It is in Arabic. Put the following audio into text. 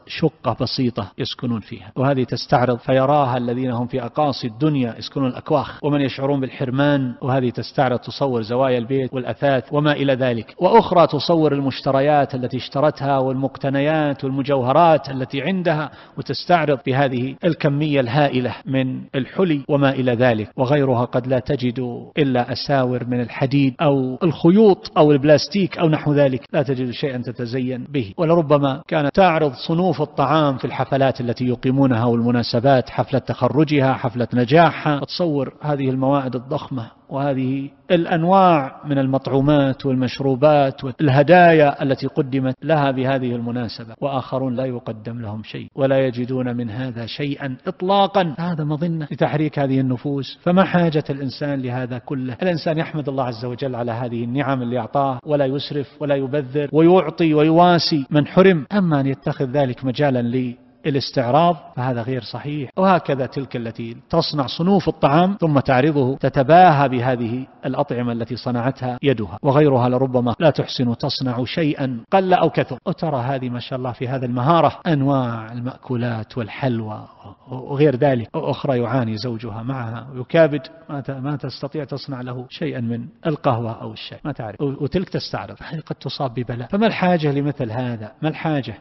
شقة بسيطة يسكنون فيها، وهذه تستعرض فيراها الذين هم في أقاصي الدنيا يسكنون الأكواخ ومن يشعرون بالحرمان، وهذه تستعرض تصور زوايا البيت والأثاث وما إلى ذلك. وأخرى تصور المشتريات التي اشترتها والمقتنيات والمجوهرات التي عندها، وتستعرض بهذه الكمية الهائلة من الحلي وما إلى ذلك. وغيرها قد لا تجد إلا أساور من الحديد أو الخيوط أو البلاستيك أو نحو ذلك، لا تجد شيئا تتزين به. ولربما كانت تعرض صنوف الطعام في الحفلات التي يقيمونها والمناسبات، حفلة تخرجها، حفلة نجاحها، تصور هذه الموائد الضخمة وهذه الأنواع من المطعومات والمشروبات والهدايا التي قدمت لها بهذه المناسبة، وآخرون لا يقدم لهم شيء ولا يجدون من هذا شيئا إطلاقا. هذا مظنة لتحريك هذه النفوس. فما حاجة الإنسان لهذا كله؟ الإنسان يحمد الله عز وجل على هذه النعم اللي أعطاه، ولا يسرف ولا يبذر، ويعطي ويواسي من حرم. أما أن يتخذ ذلك مجالا الاستعراض فهذا غير صحيح. وهكذا تلك التي تصنع صنوف الطعام ثم تعرضه تتباهى بهذه الأطعمة التي صنعتها يدها، وغيرها لربما لا تحسن تصنع شيئا قل أو كثر. وترى هذه ما شاء الله في هذا المهارة أنواع المأكولات والحلوى وغير ذلك. وأخرى يعاني زوجها معها ويكابد، ما تستطيع تصنع له شيئا من القهوة أو الشاي، ما تعرف، وتلك تستعرض، قد تصاب ببلاء. فما الحاجة لمثل هذا؟ ما الحاجة؟